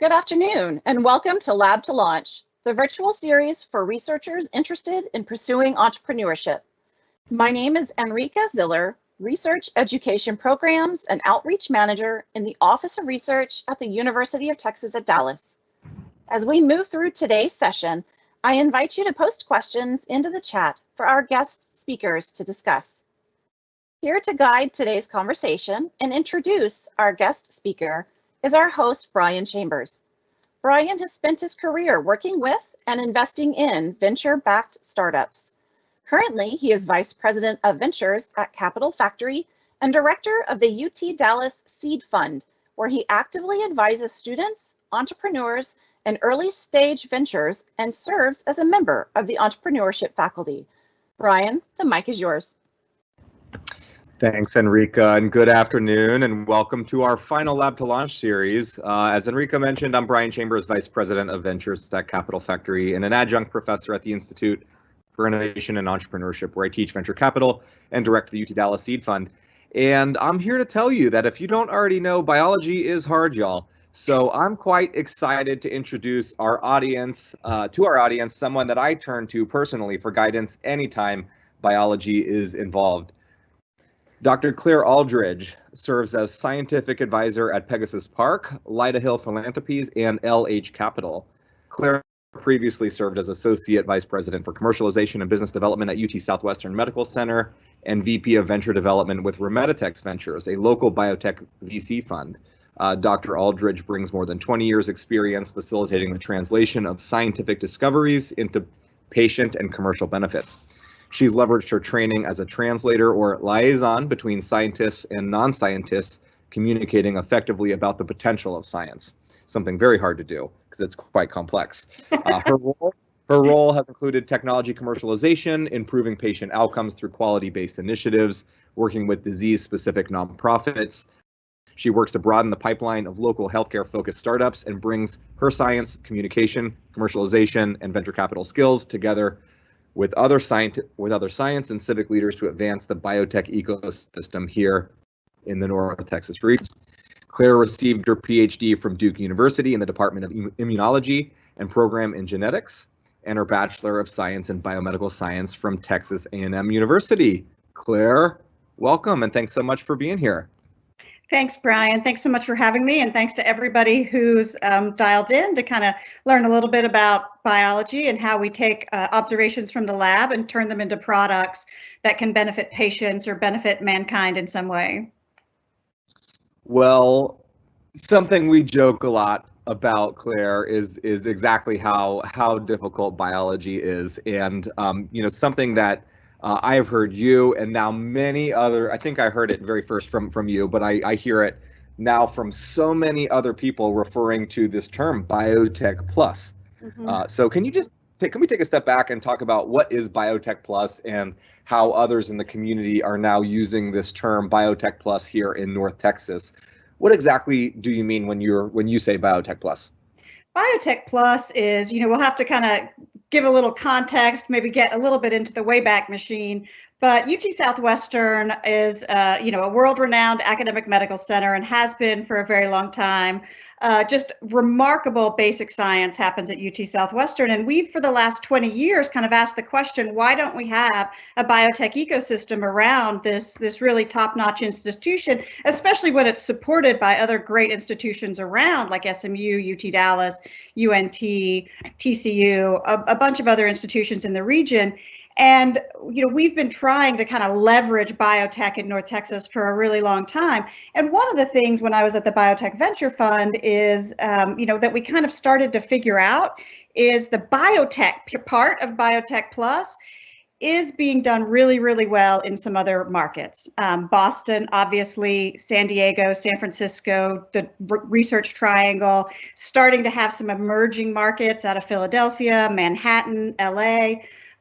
Good afternoon, and welcome to Lab to Launch, the virtual series for researchers interested in pursuing entrepreneurship. My name is Enrica Ziller, Research Education Programs and Outreach Manager in the Office of Research at the University of Texas at Dallas. As we move through today's session, I invite you to post questions into the chat for our guest speakers to discuss. Here to guide today's conversation and introduce our guest speaker is our host, Bryan Chambers. Bryan has spent his career working with and investing in venture-backed startups. Currently, he is Vice President of Ventures at Capital Factory and Director of the UT Dallas Seed Fund, where he actively advises students, entrepreneurs, and early-stage ventures and serves as a member of the Entrepreneurship faculty. Bryan, the mic is yours. Thanks, Enrica, and good afternoon, and welcome to our final Lab to Launch series. As Enrica mentioned, I'm Bryan Chambers, Vice President of Ventures at Capital Factory and an Adjunct Professor at the Institute for Innovation and Entrepreneurship, where I teach venture capital and direct the UT Dallas Seed Fund. And I'm here to tell you that if you don't already know, biology is hard, y'all. So I'm quite excited to introduce our audience, someone that I turn to personally for guidance anytime biology is involved. Dr. Claire Aldridge serves as scientific advisor at Pegasus Park, Lyda Hill Philanthropies, and LH Capital. Claire previously served as Associate Vice President for Commercialization and Business Development at UT Southwestern Medical Center and VP of Venture Development with Remeditex Ventures, a local biotech VC fund. Dr. Aldridge brings more than 20 years experience facilitating the translation of scientific discoveries into patient and commercial benefits. She's leveraged her training as a translator or liaison between scientists and non-scientists, communicating effectively about the potential of science, something very hard to do because it's quite complex. Her role has included technology commercialization, improving patient outcomes through quality-based initiatives, working with disease-specific nonprofits. She works to broaden the pipeline of local healthcare-focused startups and brings her science, communication, commercialization, and venture capital skills together with other science and civic leaders to advance the biotech ecosystem here in the North Texas region. Claire received her PhD from Duke University in the Department of Immunology and Program in Genetics, and her Bachelor of Science in Biomedical Science from Texas A&M University. Claire, welcome, and thanks so much for being here. Thanks, Bryan. Thanks so much for having me, and thanks to everybody who's dialed in to kind of learn a little bit about biology and how we take observations from the lab and turn them into products that can benefit patients or benefit mankind in some way. Well, something we joke a lot about, Claire, is exactly how difficult biology is, and something that I have heard you and now many other, I think I heard it very first from you, but I hear it now from so many other people referring to this term biotech plus. Mm-hmm. So can we take a step back and talk about what is biotech plus and how others in the community are now using this term biotech plus here in North Texas? What exactly do you mean when you say biotech plus? Biotech plus is, we'll have to kind of give a little context, maybe get a little bit into the Wayback Machine, but UT Southwestern is, a world-renowned academic medical center and has been for a very long time. Just remarkable basic science happens at UT Southwestern, and we've, for the last 20 years, kind of asked the question, why don't we have a biotech ecosystem around this really top-notch institution, especially when it's supported by other great institutions around, like SMU, UT Dallas, UNT, TCU, a bunch of other institutions in the region. And, we've been trying to kind of leverage biotech in North Texas for a really long time. And one of the things when I was at the Biotech Venture Fund is, that we kind of started to figure out is the biotech part of Biotech Plus is being done really, really well in some other markets. Boston, obviously, San Diego, San Francisco, the Research Triangle, starting to have some emerging markets out of Philadelphia, Manhattan, LA.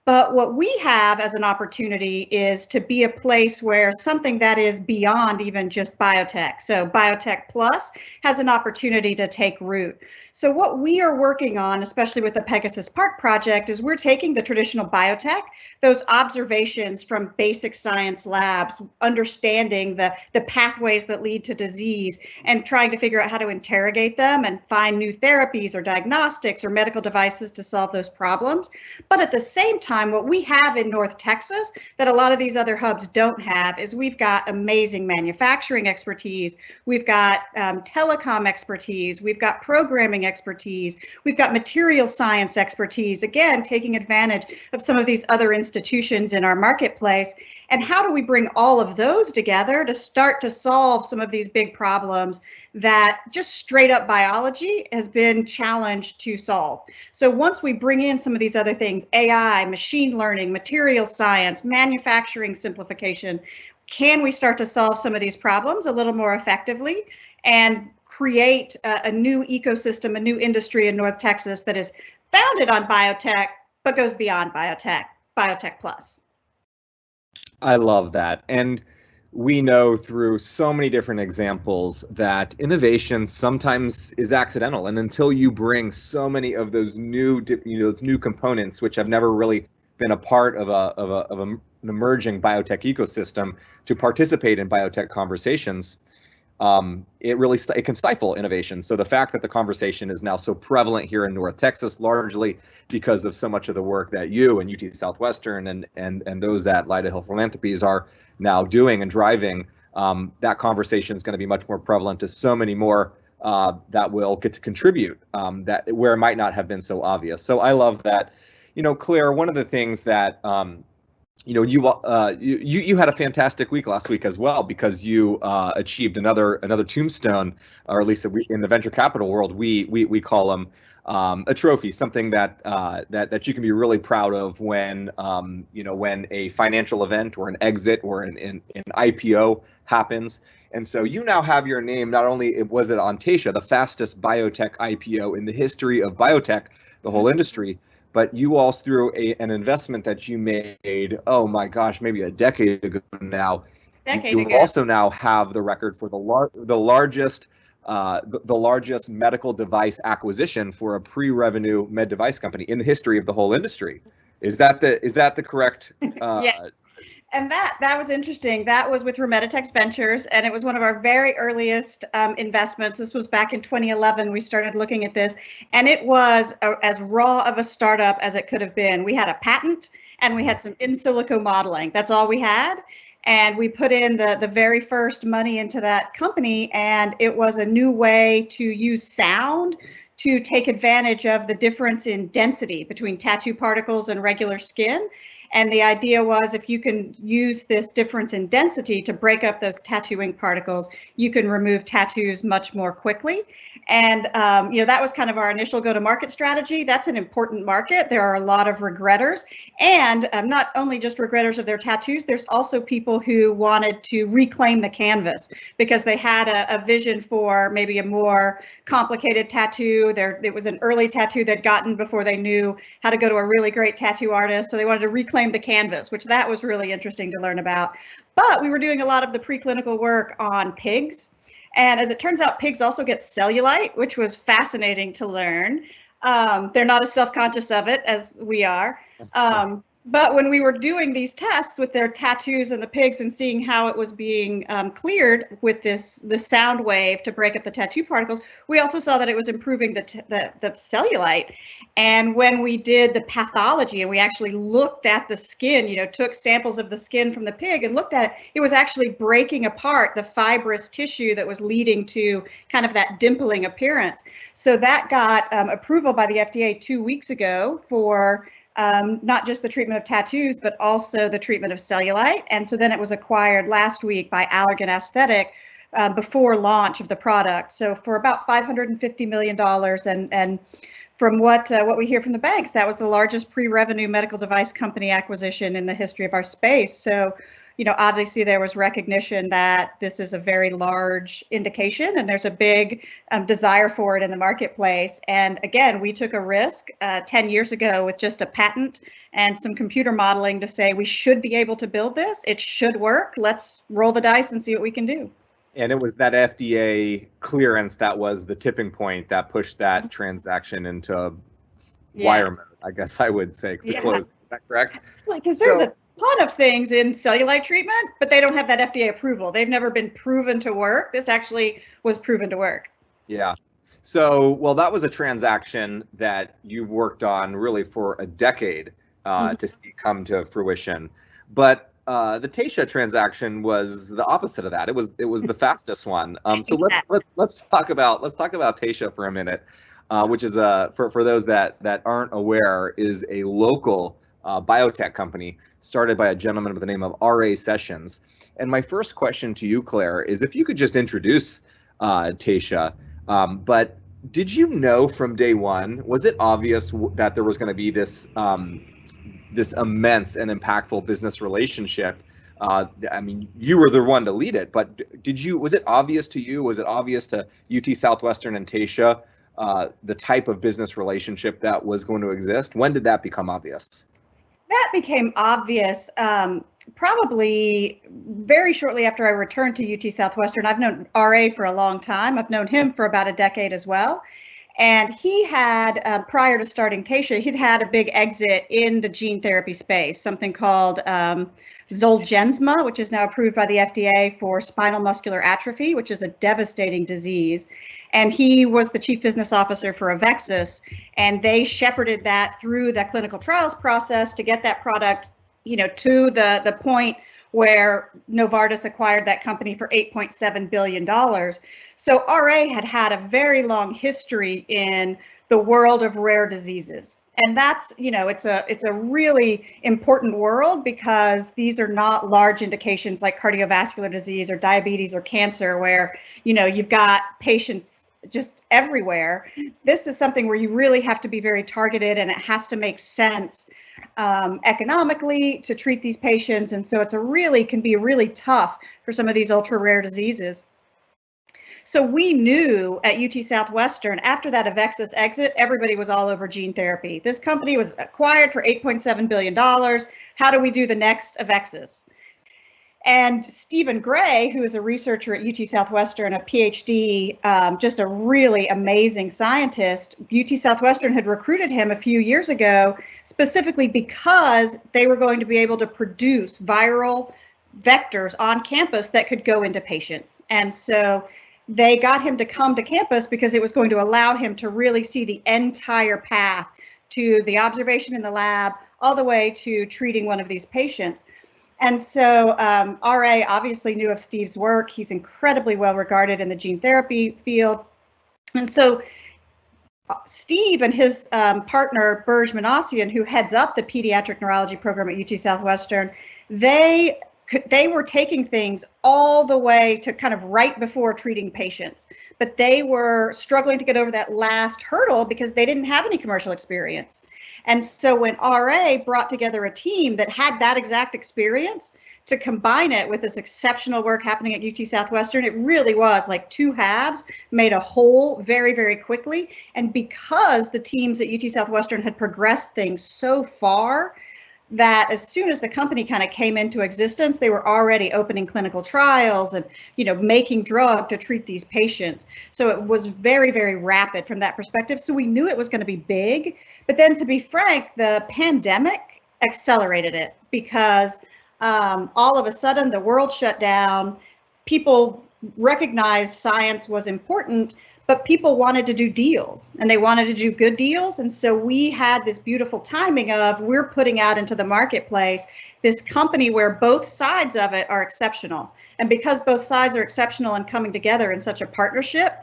But what we have as an opportunity is to be a place where something that is beyond even just biotech. So Biotech Plus has an opportunity to take root. So what we are working on, especially with the Pegasus Park project, is we're taking the traditional biotech, those observations from basic science labs, understanding the pathways that lead to disease, and trying to figure out how to interrogate them and find new therapies or diagnostics or medical devices to solve those problems. But at the same time, what we have in North Texas that a lot of these other hubs don't have is we've got amazing manufacturing expertise, we've got telecom expertise, we've got programming expertise, we've got material science expertise, again, taking advantage of some of these other institutions in our marketplace. And how do we bring all of those together to start to solve some of these big problems that just straight up biology has been challenged to solve? So once we bring in some of these other things, AI, machine learning, material science, manufacturing simplification, can we start to solve some of these problems a little more effectively and create a new ecosystem, a new industry in North Texas that is founded on biotech, but goes beyond biotech, Biotech Plus? I love that. And we know through so many different examples that innovation sometimes is accidental. And until you bring so many of those new, those new components, which have never really been a part of an emerging biotech ecosystem, to participate in biotech conversations, it can stifle innovation. So the fact that the conversation is now so prevalent here in North Texas, largely because of so much of the work that you and UT Southwestern and those at Lyda Hill Philanthropies are now doing and driving, that conversation is going to be much more prevalent to so many more that will get to contribute that where it might not have been so obvious. So I love that. Claire, one of the things that you had a fantastic week last week as well, because you achieved another tombstone, or at least in the venture capital world, we call them a trophy, something that you can be really proud of when when a financial event or an exit or an IPO happens. And so you now have your name. Not only was it on Taysha, the fastest biotech IPO in the history of biotech, the whole industry, but you also, through an investment that you made, oh my gosh, maybe a decade ago now, you also now have the record for the largest medical device acquisition for a pre-revenue med device company in the history of the whole industry. Is that the correct? Yeah. And that was interesting. That was with Remeditex Ventures, and it was one of our very earliest investments. This was back in 2011. We started looking at this, and it was as raw of a startup as it could have been. We had a patent, and we had some in silico modeling. That's all we had. And we put in the very first money into that company, and it was a new way to use sound to take advantage of the difference in density between tattoo particles and regular skin. And the idea was, if you can use this difference in density to break up those tattooing particles, you can remove tattoos much more quickly. And that was kind of our initial go-to-market strategy. That's an important market. There are a lot of regretters, and not only just regretters of their tattoos, there's also people who wanted to reclaim the canvas because they had a vision for maybe a more complicated tattoo. It was an early tattoo they'd gotten before they knew how to go to a really great tattoo artist. So they wanted to reclaim the canvas, which that was really interesting to learn about. But we were doing a lot of the preclinical work on pigs. And as it turns out, pigs also get cellulite, which was fascinating to learn. They're not as self-conscious of it as we are. But when we were doing these tests with their tattoos and the pigs and seeing how it was being cleared with the sound wave to break up the tattoo particles, we also saw that it was improving the cellulite. And when we did the pathology and we actually looked at the skin, took samples of the skin from the pig and looked at it, it was actually breaking apart the fibrous tissue that was leading to kind of that dimpling appearance. So that got approval by the FDA 2 weeks ago for not just the treatment of tattoos, but also the treatment of cellulite. And so then it was acquired last week by Allergan Aesthetic before launch of the product. So for about $550 million. And from what we hear from the banks, that was the largest pre-revenue medical device company acquisition in the history of our space. So obviously there was recognition that this is a very large indication and there's a big desire for it in the marketplace. And again, we took a risk 10 years ago with just a patent and some computer modeling to say we should be able to build this. It should work. Let's roll the dice and see what we can do. And it was that FDA clearance that was the tipping point that pushed that transaction into wire mode, I guess I would say, to close. Is that correct? Because there's a ton of things in cellulite treatment, but they don't have that FDA approval. They've never been proven to work. This actually was proven to work. Yeah. So, well, that was a transaction that you've worked on really for a decade to see come to fruition. But the Taysha transaction was the opposite of that. It was the fastest one. So let's talk about Taysha for a minute, which is for those that aren't aware, is a local biotech company started by a gentleman by the name of R.A. Sessions. And my first question to you, Claire, is if you could just introduce Taysha. But did you know from day one, was it obvious that there was going to be this this immense and impactful business relationship? I mean, you were the one to lead it, but was it obvious to you? Was it obvious to UT Southwestern and Taysha, the type of business relationship that was going to exist? When did that become obvious? That became obvious probably very shortly after I returned to UT Southwestern. I've known RA for a long time. I've known him for about a decade as well. And he had, prior to starting Taysha, he'd had a big exit in the gene therapy space, something called Zolgensma, which is now approved by the FDA for spinal muscular atrophy, which is a devastating disease. And he was the chief business officer for Avexis, and they shepherded that through the clinical trials process to get that product, to the point where Novartis acquired that company for $8.7 billion. So RA had a very long history in the world of rare diseases. And that's, it's a really important world because these are not large indications like cardiovascular disease or diabetes or cancer where, you've got patients just everywhere. This is something where you really have to be very targeted and it has to make sense economically to treat these patients. And so can be really tough for some of these ultra rare diseases. So we knew at UT Southwestern, after that Avexis exit, everybody was all over gene therapy. This company was acquired for $8.7 billion. How do we do the next Avexis? And Stephen Gray, who is a researcher at UT Southwestern, a PhD, just a really amazing scientist, UT Southwestern had recruited him a few years ago, specifically because they were going to be able to produce viral vectors on campus that could go into patients. And so they got him to come to campus because it was going to allow him to really see the entire path to the observation in the lab, all the way to treating one of these patients. And so RA obviously knew of Steve's work. He's incredibly well regarded in the gene therapy field. And so Steve and his partner, Burj Manassian, who heads up the pediatric neurology program at UT Southwestern, they were taking things all the way to kind of right before treating patients, but they were struggling to get over that last hurdle because they didn't have any commercial experience. And so when RA brought together a team that had that exact experience to combine it with this exceptional work happening at UT Southwestern, it really was like two halves made a whole very, very quickly. And because the teams at UT Southwestern had progressed things so far, that as soon as the company kind of came into existence, they were already opening clinical trials and, making drug to treat these patients. So it was very, very rapid from that perspective. So we knew it was going to be big. But then, to be frank, the pandemic accelerated it because all of a sudden the world shut down. People recognized science was important, but people wanted to do deals and they wanted to do good deals. And so we had this beautiful timing of we're putting out into the marketplace this company where both sides of it are exceptional. And because both sides are exceptional and coming together in such a partnership,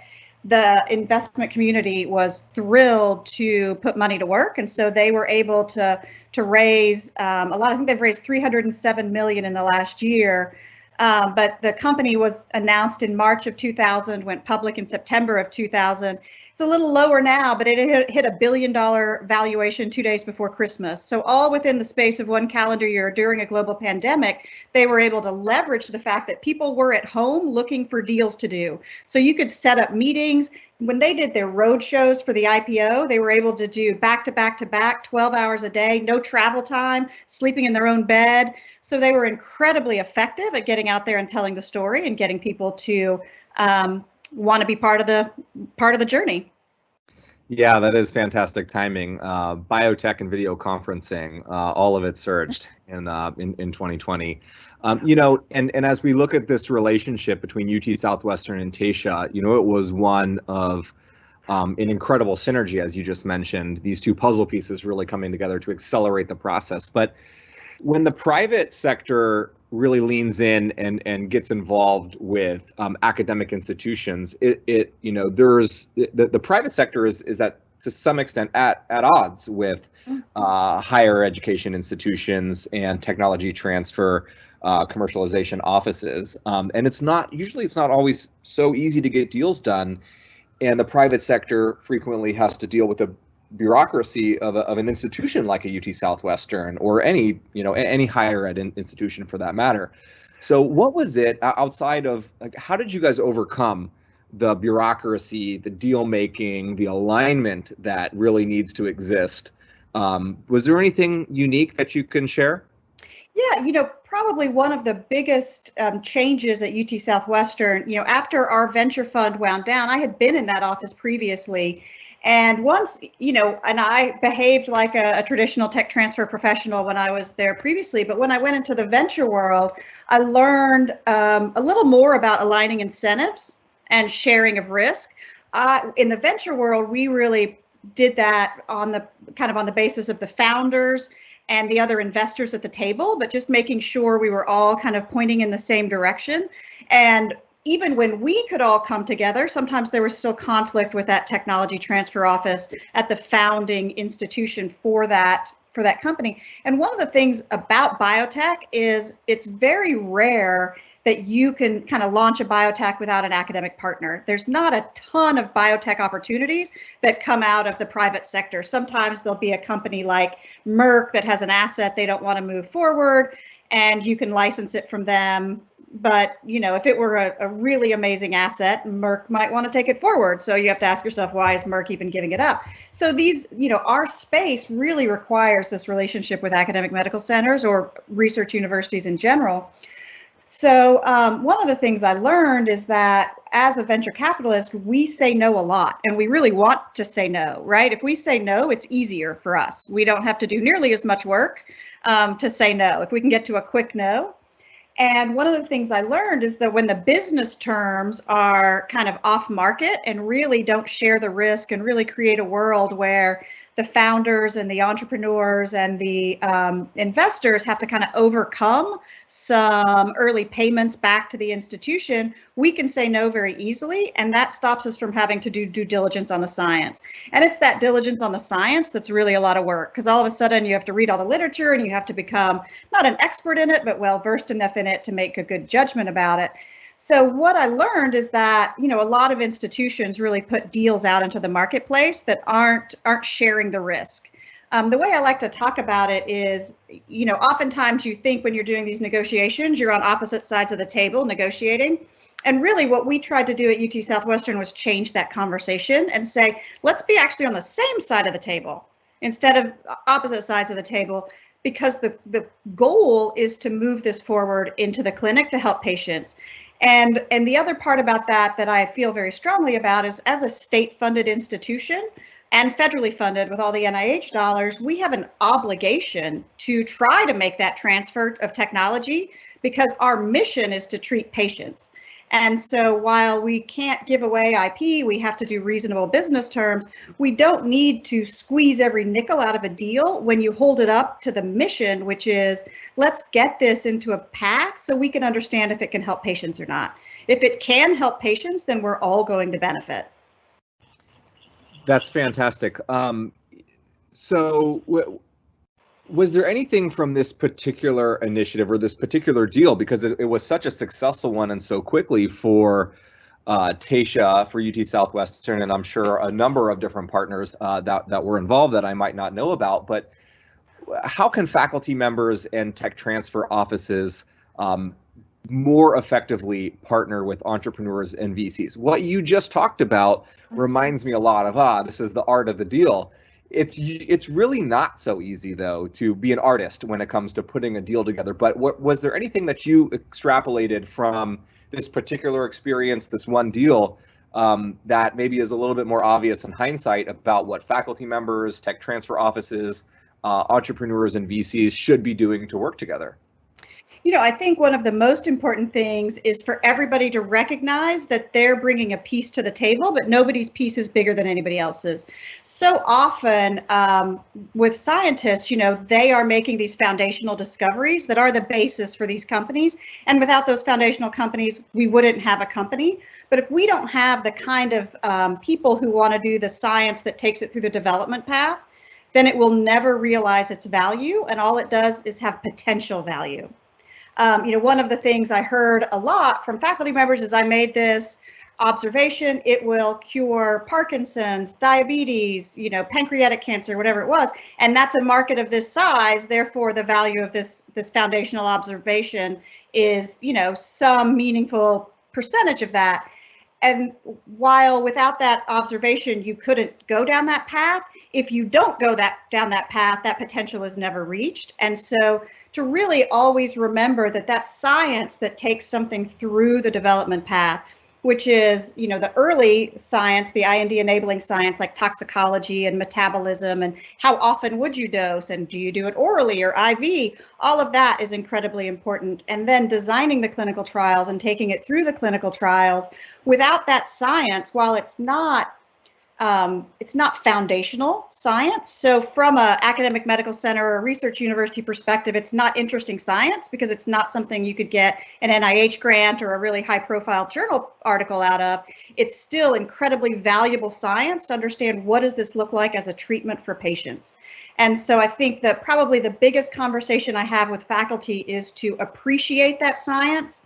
the investment community was thrilled to put money to work. And so they were able to raise a lot. I think they've raised $307 million in the last year. But the company was announced in March of 2000, went public in September of 2000. It's a little lower now, but it hit $1 billion valuation 2 days before Christmas. So all within the space of one calendar year during a global pandemic, they were able to leverage the fact that people were at home looking for deals to do. So you could set up meetings. When they did their road shows for the IPO, they were able to do back to back to back, 12 hours a day, no travel time, sleeping in their own bed. So they were incredibly effective at getting out there and telling the story and getting people to want to be part of the journey. Yeah, that is fantastic timing. Biotech and video conferencing, all of it surged in 2020. And as we look at this relationship between UT Southwestern and Taysha, it was one of an incredible synergy, as you just mentioned, these two puzzle pieces really coming together to accelerate the process. But when the private sector really leans in and gets involved with academic institutions, there's the private sector is at to some extent at odds with higher education institutions and technology transfer commercialization offices, and it's not always so easy to get deals done, and the private sector frequently has to deal with the bureaucracy of an institution like a UT Southwestern or any higher ed institution for that matter. So what was it outside of, like, how did you guys overcome the bureaucracy, the deal making, the alignment that really needs to exist? Was there anything unique that you can share? Yeah, probably one of the biggest changes at UT Southwestern, after our venture fund wound down, I had been in that office previously. And once, and I behaved like a traditional tech transfer professional when I was there previously, but when I went into the venture world, I learned a little more about aligning incentives and sharing of risk. In the venture world, we really did that on the basis of the founders and the other investors at the table, but just making sure we were all kind of pointing in the same direction. And even when we could all come together, sometimes there was still conflict with that technology transfer office at the founding institution for that company. And one of the things about biotech is it's very rare that you can kind of launch a biotech without an academic partner. There's not a ton of biotech opportunities that come out of the private sector. Sometimes there'll be a company like Merck that has an asset they don't want to move forward, and you can license it from them. But, if it were a really amazing asset, Merck might want to take it forward. So you have to ask yourself, why is Merck even giving it up? So these, our space really requires this relationship with academic medical centers or research universities in general. So one of the things I learned is that as a venture capitalist, we say no a lot, and we really want to say no, right? If we say no, it's easier for us. We don't have to do nearly as much work to say no if we can get to a quick no. And one of the things I learned is that when the business terms are kind of off market and really don't share the risk and really create a world where the founders and the entrepreneurs and the investors have to kind of overcome some early payments back to the institution, we can say no very easily, and that stops us from having to do due diligence on the science. And it's that diligence on the science that's really a lot of work, because all of a sudden you have to read all the literature and you have to become not an expert in it, but well versed enough in it to make a good judgment about it. So what I learned is that, a lot of institutions really put deals out into the marketplace that aren't sharing the risk. The way I like to talk about it is, oftentimes you think when you're doing these negotiations, you're on opposite sides of the table negotiating. And really what we tried to do at UT Southwestern was change that conversation and say, let's be actually on the same side of the table instead of opposite sides of the table, because the goal is to move this forward into the clinic to help patients. And the other part about that I feel very strongly about is, as a state-funded institution and federally funded with all the NIH dollars, we have an obligation to try to make that transfer of technology, because our mission is to treat patients. And so while we can't give away IP, we have to do reasonable business terms. We don't need to squeeze every nickel out of a deal when you hold it up to the mission, which is, let's get this into a path so we can understand if it can help patients or not. If it can help patients, then we're all going to benefit. That's fantastic. Was there anything from this particular initiative or this particular deal, because it was such a successful one and so quickly, for Taysha for UT Southwestern, and I'm sure a number of different partners that were involved that I might not know about. But how can faculty members and tech transfer offices more effectively partner with entrepreneurs and VCs? What you just talked about reminds me a lot of, this is the art of the deal. It's really not so easy, though, to be an artist when it comes to putting a deal together. But was there anything that you extrapolated from this particular experience, this one deal, that maybe is a little bit more obvious in hindsight about what faculty members, tech transfer offices, entrepreneurs, and VCs should be doing to work together? I think one of the most important things is for everybody to recognize that they're bringing a piece to the table, but nobody's piece is bigger than anybody else's. So often with scientists, they are making these foundational discoveries that are the basis for these companies. And without those foundational companies, we wouldn't have a company. But if we don't have the kind of people who want to do the science that takes it through the development path, then it will never realize its value. And all it does is have potential value. One of the things I heard a lot from faculty members is I made this observation, it will cure Parkinson's, diabetes, pancreatic cancer, whatever it was. And that's a market of this size. Therefore, the value of this foundational observation is, some meaningful percentage of that. And while without that observation, you couldn't go down that path, if you don't go down that path, that potential is never reached. And so to really always remember that science that takes something through the development path, which is, the early science, the IND enabling science like toxicology and metabolism and how often would you dose and do you do it orally or IV, all of that is incredibly important. And then designing the clinical trials and taking it through the clinical trials. Without that science, while it's not foundational science. So from an academic medical center or a research university perspective, it's not interesting science because it's not something you could get an NIH grant or a really high profile journal article out of. It's still incredibly valuable science to understand what does this look like as a treatment for patients. And so I think that probably the biggest conversation I have with faculty is to appreciate that science,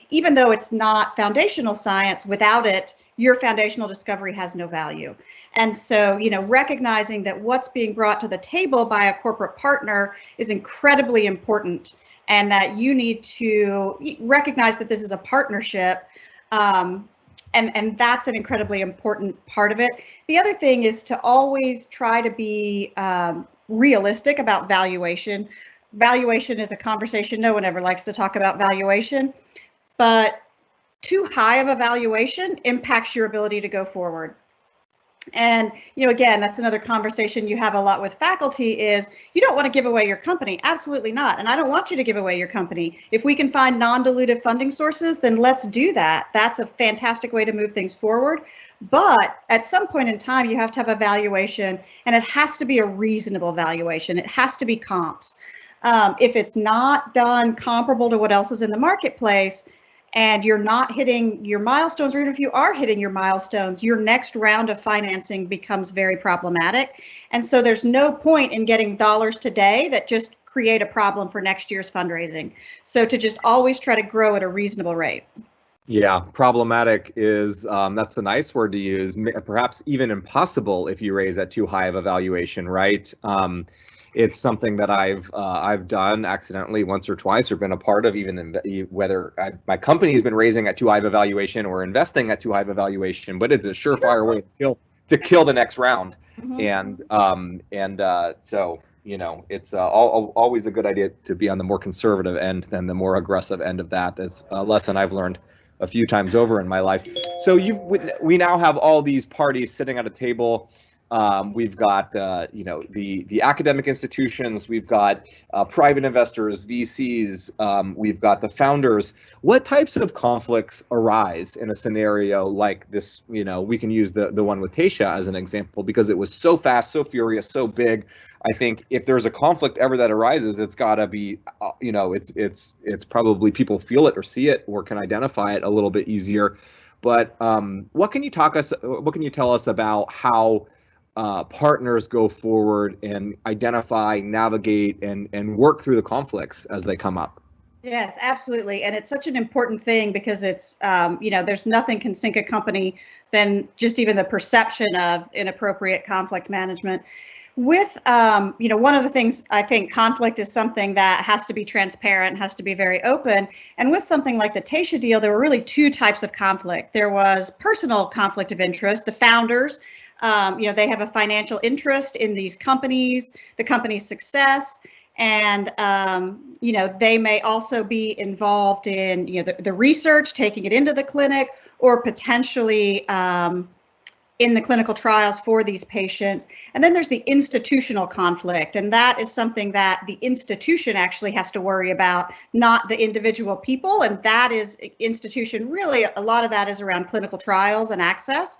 even though it's not foundational science. Without it, your foundational discovery has no value. And so, recognizing that what's being brought to the table by a corporate partner is incredibly important, and that you need to recognize that this is a partnership. And that's an incredibly important part of it. The other thing is to always try to be realistic about valuation. Valuation is a conversation. No one ever likes to talk about valuation, but too high of a valuation impacts your ability to go forward. And, again, that's another conversation you have a lot with faculty is you don't want to give away your company. Absolutely not. And I don't want you to give away your company. If we can find non-dilutive funding sources, then let's do that. That's a fantastic way to move things forward. But at some point in time, you have to have a valuation, and it has to be a reasonable valuation. It has to be comps. If it's not done comparable to what else is in the marketplace, and you're not hitting your milestones, or even if you are hitting your milestones, your next round of financing becomes very problematic. And so there's no point in getting dollars today that just create a problem for next year's fundraising. So to just always try to grow at a reasonable rate. Yeah, problematic is, that's a nice word to use, perhaps even impossible if you raise at too high of a valuation, right? It's something that I've done accidentally once or twice, or been a part of, even whether my company has been raising at too high of a valuation or investing at too high of a valuation, but it's a surefire way to kill the next round. Mm-hmm. So it's always a good idea to be on the more conservative end than the more aggressive end of that. Is a lesson I've learned a few times over in my life. So we now have all these parties sitting at a table. We've got the academic institutions, we've got private investors, VCs, we've got the founders. What types of conflicts arise in a scenario like this? We can use the one with Taysha as an example because it was so fast, so furious, so big. I think if there's a conflict ever that arises, it's got to be, it's probably people feel it or see it or can identify it a little bit easier. But what can you tell us about how partners go forward and identify, navigate, and work through the conflicts as they come up? Yes, absolutely. And it's such an important thing because it's, there's nothing can sink a company than just even the perception of inappropriate conflict management. With, one of the things I think conflict is something that has to be transparent, has to be very open. And with something like the Taysha deal, there were really two types of conflict. There was personal conflict of interest. The founders, they have a financial interest in these companies, the company's success. And, they may also be involved in, the research, taking it into the clinic, or potentially in the clinical trials for these patients. And then there's the institutional conflict. And that is something that the institution actually has to worry about, not the individual people. And that is institution, really, a lot of that is around clinical trials and access.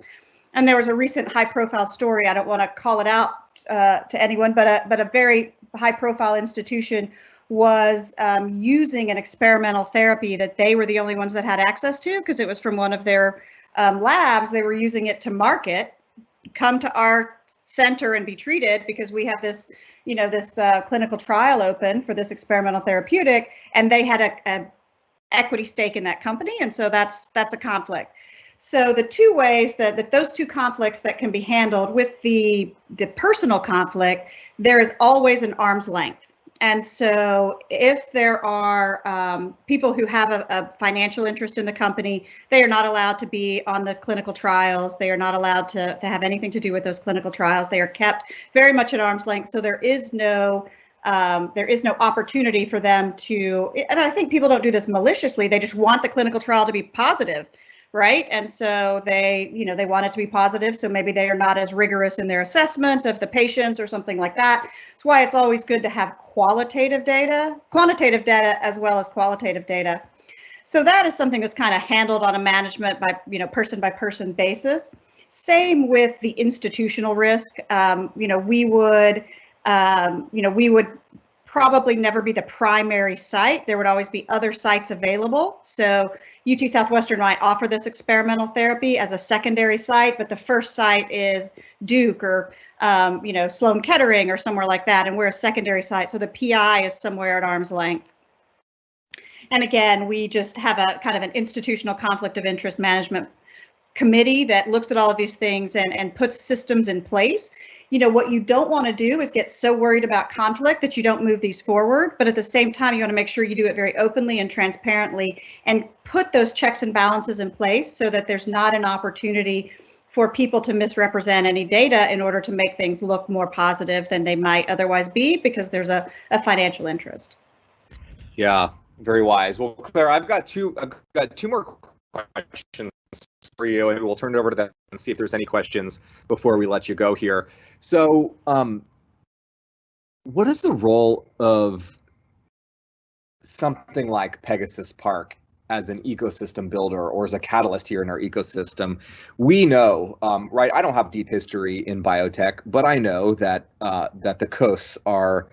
And there was a recent high profile story, I don't want to call it out to anyone, but a very high profile institution was using an experimental therapy that they were the only ones that had access to because it was from one of their labs. They were using it to market, come to our center and be treated because we have this, this clinical trial open for this experimental therapeutic, and they had a equity stake in that company. And so that's a conflict. So the two ways that those two conflicts that can be handled with the personal conflict, there is always an arm's length. And so if there are people who have a financial interest in the company, they are not allowed to be on the clinical trials. They are not allowed to have anything to do with those clinical trials. They are kept very much at arm's length. So there is no opportunity for them to, and I think people don't do this maliciously. They just want the clinical trial to be positive. Right. And so they want it to be positive. So maybe they are not as rigorous in their assessment of the patients or something like that. That's why it's always good to have quantitative data as well as qualitative data. So that is something that's kind of handled on a management by person basis. Same with the institutional risk. We would probably never be the primary site. There would always be other sites available. So UT Southwestern might offer this experimental therapy as a secondary site, but the first site is Duke or Sloan Kettering or somewhere like that, and we're a secondary site. So the PI is somewhere at arm's length. And again, we just have a kind of an institutional conflict of interest management committee that looks at all of these things and puts systems in place. What you don't want to do is get so worried about conflict that you don't move these forward. But at the same time, you want to make sure you do it very openly and transparently and put those checks and balances in place so that there's not an opportunity for people to misrepresent any data in order to make things look more positive than they might otherwise be because there's a financial interest. Yeah, very wise. Well, Claire, I've got two more questions for you, and we'll turn it over to them and see if there's any questions before we let you go here. So, what is the role of something like Pegasus Park as an ecosystem builder or as a catalyst here in our ecosystem? We know, right? I don't have deep history in biotech, but I know that that the coasts are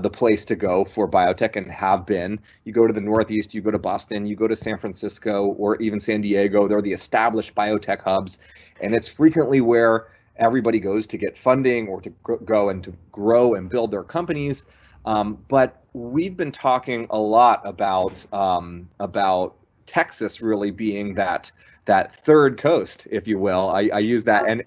the place to go for biotech and have been. You go to the Northeast, you go to Boston, you go to San Francisco or even San Diego. They're the established biotech hubs, and it's frequently where everybody goes to get funding or to go and to grow and build their companies. But we've been talking a lot about Texas really being that third coast, if you will. I use that and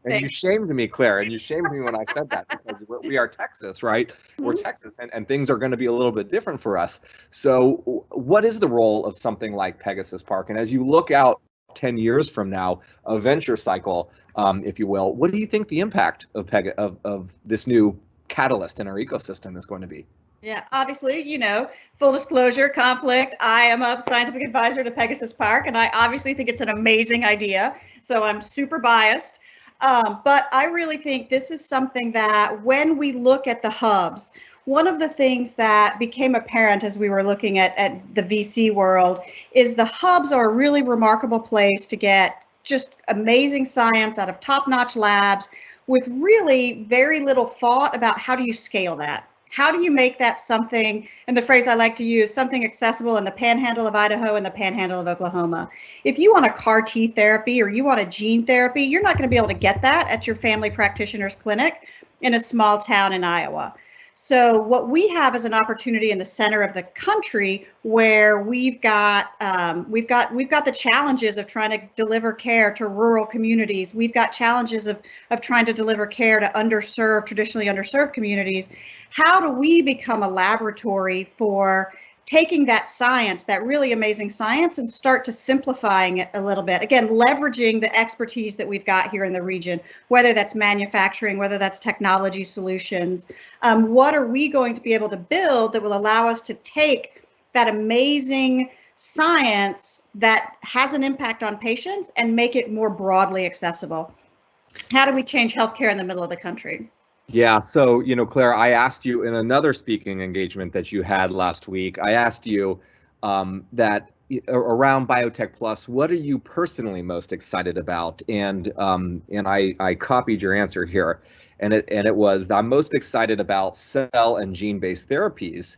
you shamed me, Claire, and you shamed me when I said that because we are Texas, right? We're Texas, and things are going to be a little bit different for us. So what is the role of something like Pegasus Park? And as you look out 10 years from now, a venture cycle, if you will, what do you think the impact of this new catalyst in our ecosystem is going to be? Yeah, obviously, full disclosure, conflict. I am a scientific advisor to Pegasus Park, and I obviously think it's an amazing idea. So I'm super biased. But I really think this is something that when we look at the hubs, one of the things that became apparent as we were looking at the VC world is the hubs are a really remarkable place to get just amazing science out of top-notch labs with really very little thought about how do you scale that? How do you make that something, and the phrase I like to use, something accessible in the panhandle of Idaho and the panhandle of Oklahoma? If you want a CAR T therapy or you want a gene therapy, you're not going to be able to get that at your family practitioner's clinic in a small town in Iowa. So what we have is an opportunity in the center of the country where we've got the challenges of trying to deliver care to rural communities. We've got challenges of trying to deliver care to traditionally underserved communities. How do we become a laboratory for taking that science, that really amazing science, and start to simplifying it a little bit? Again, leveraging the expertise that we've got here in the region, whether that's manufacturing, whether that's technology solutions. What are we going to be able to build that will allow us to take that amazing science that has an impact on patients and make it more broadly accessible? How do we change healthcare in the middle of the country? Yeah, so, Claire, I asked you in another speaking engagement that you had last week, I asked you that around Biotech Plus, what are you personally most excited about? And I copied your answer here, and it was, I'm most excited about cell and gene-based therapies.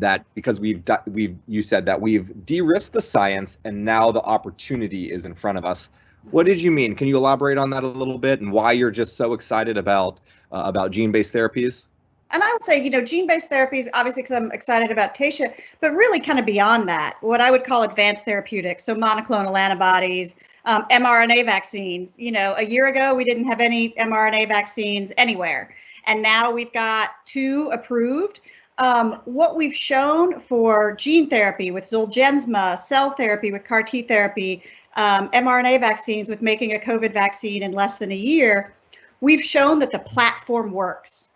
That because you said that we've de-risked the science and now the opportunity is in front of us. What did you mean? Can you elaborate on that a little bit and why you're just so excited about gene-based therapies? And I would say, gene-based therapies, obviously, because I'm excited about Taysha, but really kind of beyond that, what I would call advanced therapeutics. So monoclonal antibodies, mRNA vaccines. A year ago, we didn't have any mRNA vaccines anywhere. And now we've got 2 approved. What we've shown for gene therapy with Zolgensma, cell therapy with CAR T therapy, mRNA vaccines with making a COVID vaccine in less than a year, we've shown that the platform works.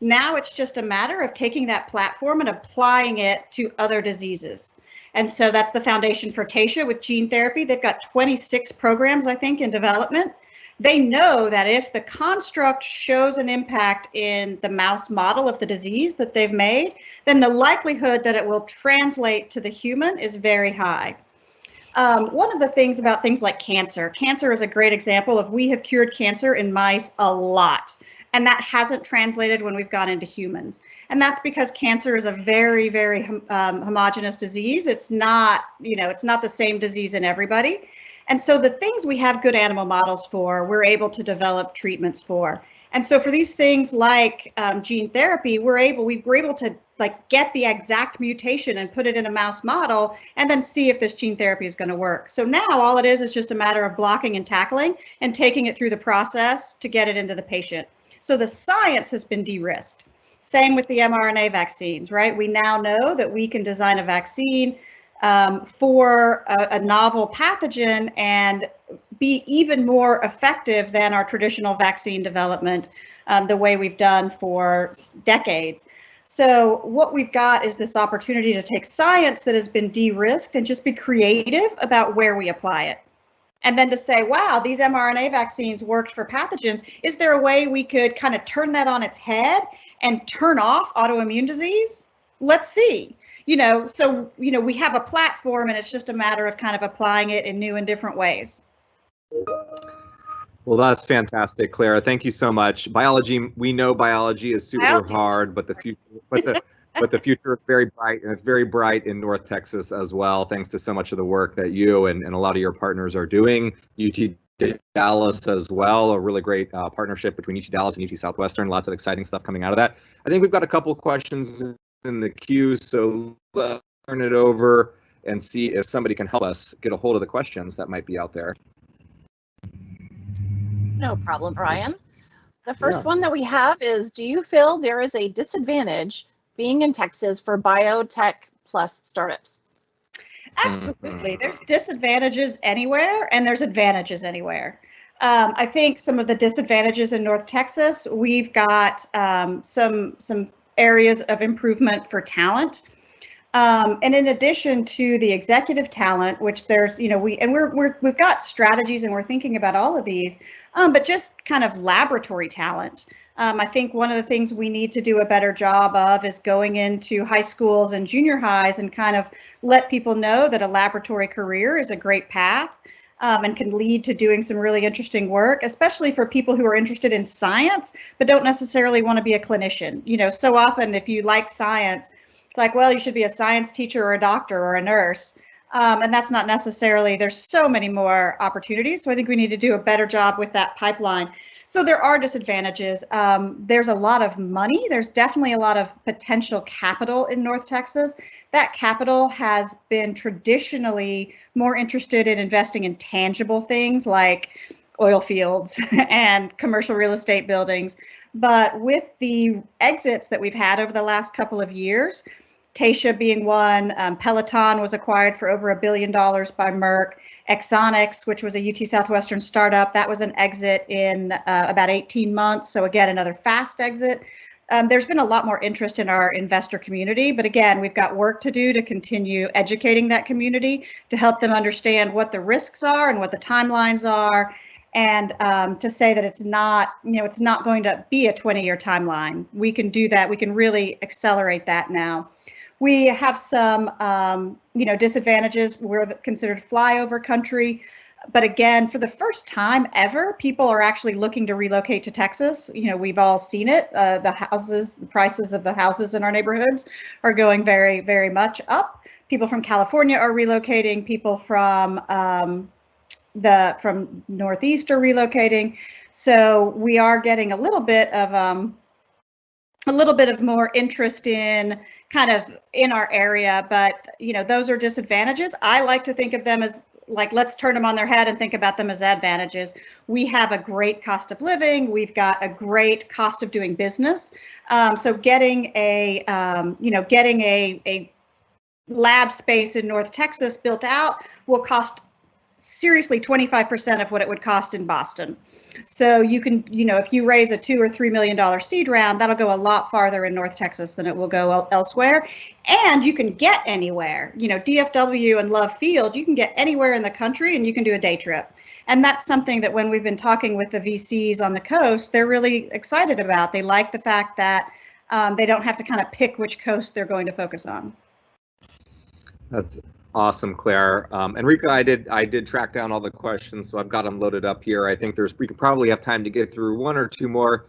Now it's just a matter of taking that platform and applying it to other diseases. And so that's the foundation for Taysha with gene therapy. They've got 26 programs, I think, in development. They know that if the construct shows an impact in the mouse model of the disease that they've made, then the likelihood that it will translate to the human is very high. One of the things about things like cancer is a great example of we have cured cancer in mice a lot, and that hasn't translated when we've gone into humans. And that's because cancer is a very, very homogeneous disease. It's not, it's not the same disease in everybody. And so the things we have good animal models for, we're able to develop treatments for. And so for these things like gene therapy, we're able to get the exact mutation and put it in a mouse model and then see if this gene therapy is going to work. So now all it is just a matter of blocking and tackling and taking it through the process to get it into the patient. So the science has been de-risked. Same with the mRNA vaccines, right? We now know that we can design a vaccine for a novel pathogen and be even more effective than our traditional vaccine development, the way we've done for decades. So what we've got is this opportunity to take science that has been de-risked and just be creative about where we apply it. And then to say, wow, these mRNA vaccines worked for pathogens. Is there a way we could kind of turn that on its head and turn off autoimmune disease? Let's see. So we have a platform and it's just a matter of kind of applying it in new and different ways. Well, that's fantastic, Clara. Thank you so much. Biology, we know biology is super hard, but the future is very bright, and it's very bright in North Texas as well, thanks to so much of the work that you and a lot of your partners are doing. UT Dallas as well, a really great partnership between UT Dallas and UT Southwestern. Lots of exciting stuff coming out of that. I think we've got a couple of questions in the queue, so let's turn it over and see if somebody can help us get a hold of the questions that might be out there. No problem, Bryan. The first one that we have is, do you feel there is a disadvantage being in Texas for biotech plus startups? Absolutely. There's disadvantages anywhere and there's advantages anywhere. I think some of the disadvantages in North Texas, we've got some areas of improvement for talent. And in addition to the executive talent, which there's, we've got strategies and we're thinking about all of these, but just kind of laboratory talent. I think one of the things we need to do a better job of is going into high schools and junior highs and kind of let people know that a laboratory career is a great path and can lead to doing some really interesting work, especially for people who are interested in science, but don't necessarily want to be a clinician. So often if you like science, it's like, well, you should be a science teacher or a doctor or a nurse. And that's not necessarily, there's so many more opportunities. So I think we need to do a better job with that pipeline. So there are disadvantages. There's a lot of money. There's definitely a lot of potential capital in North Texas. That capital has been traditionally more interested in investing in tangible things like oil fields and commercial real estate buildings. But with the exits that we've had over the last couple of years, Taysha being one, Peloton was acquired for over $1 billion by Merck. Exonics, which was a UT Southwestern startup, that was an exit in about 18 months. So again, another fast exit. There's been a lot more interest in our investor community, but again, we've got work to do to continue educating that community to help them understand what the risks are and what the timelines are, and to say that it's not, it's not going to be a 20-year timeline. We can do that. We can really accelerate that now. We have some, disadvantages. We're considered flyover country. But again, for the first time ever, people are actually looking to relocate to Texas. We've all seen it. The prices of the houses in our neighborhoods are going very, very much up. People from California are relocating. People from Northeast are relocating. So we are getting a little bit of more interest in kind of in our area, but those are disadvantages. I like to think of them as like, let's turn them on their head and think about them as advantages. We have a great cost of living. We've got a great cost of doing business. So getting a lab space in North Texas built out will cost seriously 25% of what it would cost in Boston. So you can, if you raise a $2 or $3 million seed round, that'll go a lot farther in North Texas than it will go elsewhere. And you can get anywhere, DFW and Love Field, you can get anywhere in the country and you can do a day trip. And that's something that when we've been talking with the VCs on the coast, they're really excited about. They like the fact that they don't have to kind of pick which coast they're going to focus on. That's awesome, Claire. Enrica, I did track down all the questions, so I've got them loaded up here. I think we could probably have time to get through one or two more.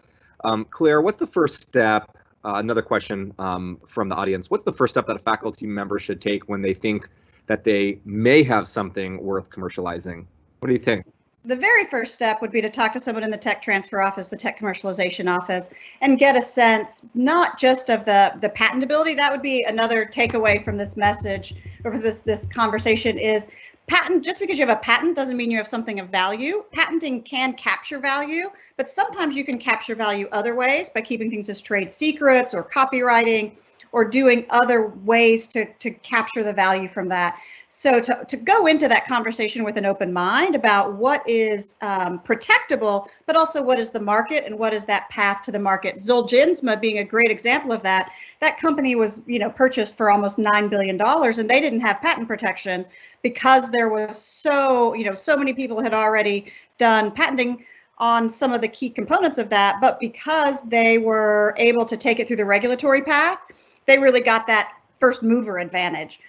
Claire, what's the first step? Another question from the audience. What's the first step that a faculty member should take when they think that they may have something worth commercializing? What do you think? The very first step would be to talk to someone in the tech transfer office, the tech commercialization office, and get a sense not just of the patentability. That would be another takeaway from this message or this conversation is patent. Just because you have a patent doesn't mean you have something of value. Patenting can capture value, but sometimes you can capture value other ways by keeping things as trade secrets or copywriting or doing other ways to capture the value from that. So to go into that conversation with an open mind about what is protectable, but also what is the market and what is that path to the market. Zolgensma being a great example of that. That company was, purchased for almost $9 billion, and they didn't have patent protection because there was so many people had already done patenting on some of the key components of that, but because they were able to take it through the regulatory path, they really got that first mover advantage.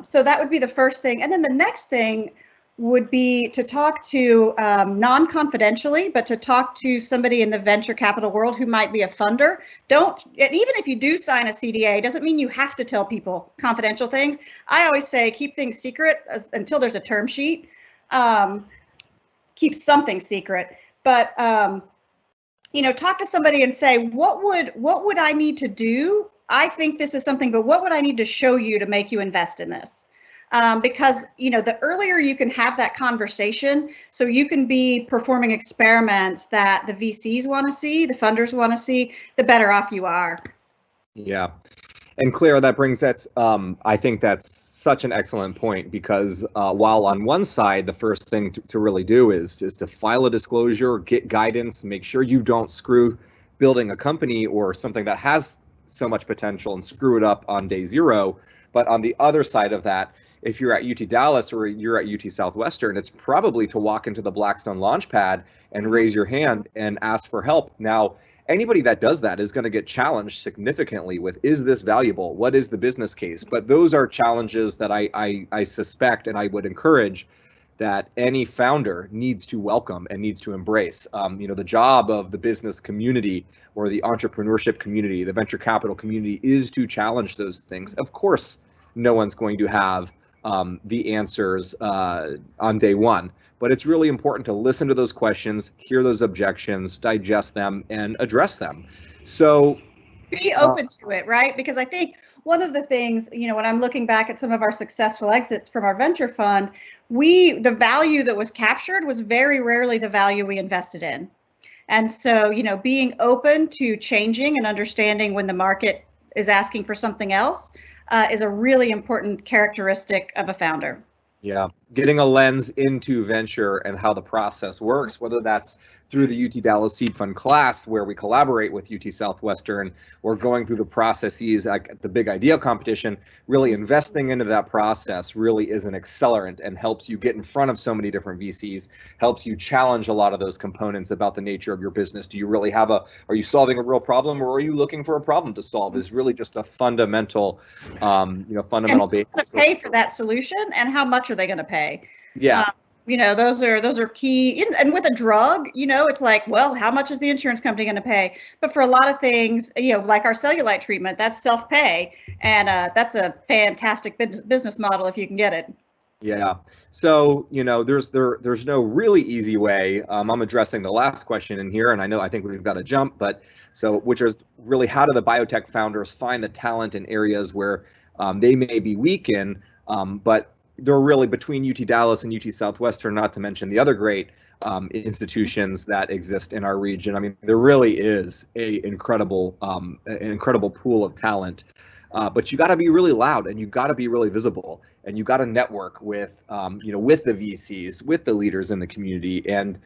So that would be the first thing. And then the next thing would be to talk to, non-confidentially, but to talk to somebody in the venture capital world who might be a funder. And even if you do sign a CDA, doesn't mean you have to tell people confidential things. I always say keep things secret until there's a term sheet. Keep something secret, but talk to somebody and say, what would I need to do? I think this is something, but what would I need to show you to make you invest in this? Because, the earlier you can have that conversation, so you can be performing experiments that the VCs want to see, the funders want to see, the better off you are. Yeah. And Claire, I think that's such an excellent point, because while on one side, the first thing to really do is to file a disclosure, get guidance, make sure you don't screw building a company or something that has so much potential and screw it up on day zero. But on the other side of that, if you're at UT Dallas or you're at UT Southwestern, it's probably to walk into the Blackstone Launchpad and raise your hand and ask for help. Now, anybody that does that is going to get challenged significantly with, is this valuable? What is the business case? But those are challenges that I suspect and I would encourage that any founder needs to welcome and needs to embrace. The job of the business community or the entrepreneurship community, the venture capital community, is to challenge those things. Of course, no one's going to have the answers on day one. But it's really important to listen to those questions, hear those objections, digest them, and address them. So be open to it, right? Because I think one of the things, when I'm looking back at some of our successful exits from our venture fund, the value that was captured was very rarely the value we invested in. And so, being open to changing and understanding when the market is asking for something else is a really important characteristic of a founder. Yeah, getting a lens into venture and how the process works, whether that's through the UT Dallas Seed Fund class where we collaborate with UT Southwestern, or going through the processes like the Big Idea competition. Really investing into that process really is an accelerant and helps you get in front of so many different VCs, helps you challenge a lot of those components about the nature of your business. Do you really have are you solving a real problem, or are you looking for a problem to solve? Is really just a fundamental, fundamental basis. Who's going to pay for that solution, and how much are they going to pay? Yeah. Those are key. And with a drug, it's like, well, how much is the insurance company going to pay? But for a lot of things, like our cellulite treatment, that's self-pay, and that's a fantastic business model if you can get it. Yeah. So, there's no really easy way. I'm addressing the last question in here, and I think we've got to jump, which is really, how do the biotech founders find the talent in areas where they may be weak in, but they're really between UT Dallas and UT Southwestern, not to mention the other great institutions that exist in our region. I mean, there really is an incredible pool of talent. But you got to be really loud, and you got to be really visible, and you got to network with, with the VCs, with the leaders in the community, and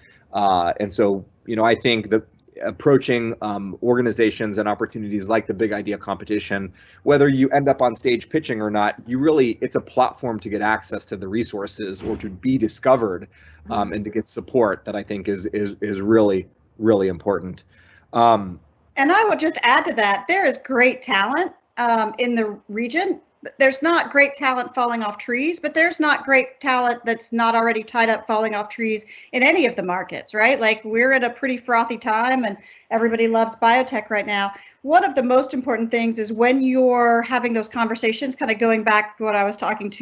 so, I think that approaching organizations and opportunities like the Big Idea competition, whether you end up on stage pitching or not, it's a platform to get access to the resources or to be discovered, and to get support that I think is really, really important. And I would just add to that, there is great talent in the region. There's not great talent falling off trees, but there's not great talent that's not already tied up falling off trees in any of the markets, right? Like, we're at a pretty frothy time, and everybody loves biotech right now. One of the most important things is when you're having those conversations, kind of going back to what I was talking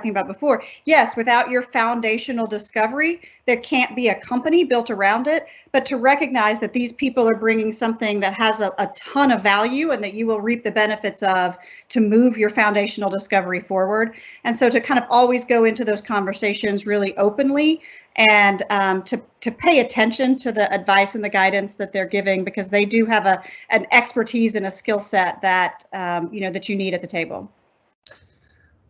about before. Yes, without your foundational discovery, there can't be a company built around it, but to recognize that these people are bringing something that has a ton of value and that you will reap the benefits of to move your foundational discovery forward. And so to kind of always go into those conversations really openly, and to pay attention to the advice and the guidance that they're giving, because they do have an expertise and a skill set that that you need at the table.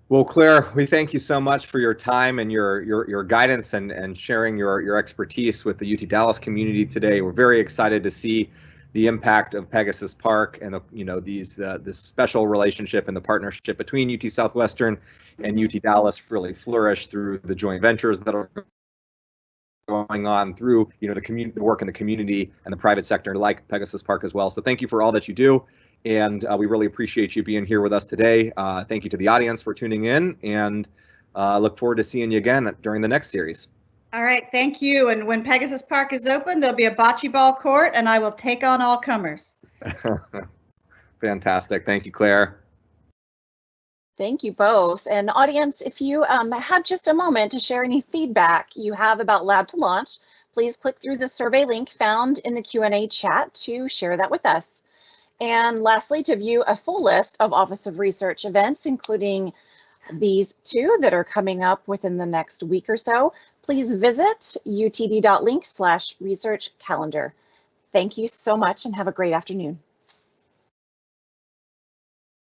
Well, Claire, we thank you so much for your time and your guidance and sharing your expertise with the UT Dallas community today. We're very excited to see the impact of Pegasus Park and this special relationship and the partnership between UT Southwestern and UT Dallas really flourish through the joint ventures that are going on through the work in the community and the private sector, like Pegasus Park as well. So thank you for all that you do, and we really appreciate you being here with us today. Thank you to the audience for tuning in, and look forward to seeing you again during the next series. All right, thank you. And when Pegasus Park is open, there'll be a bocce ball court, and I will take on all comers. Fantastic. Thank you, Claire. Thank you both. And audience, if you have just a moment to share any feedback you have about Lab to Launch, please click through the survey link found in the Q&A chat to share that with us. And lastly, to view a full list of Office of Research events, including these two that are coming up within the next week or so, please visit utd.link/research calendar. Thank you so much, and have a great afternoon.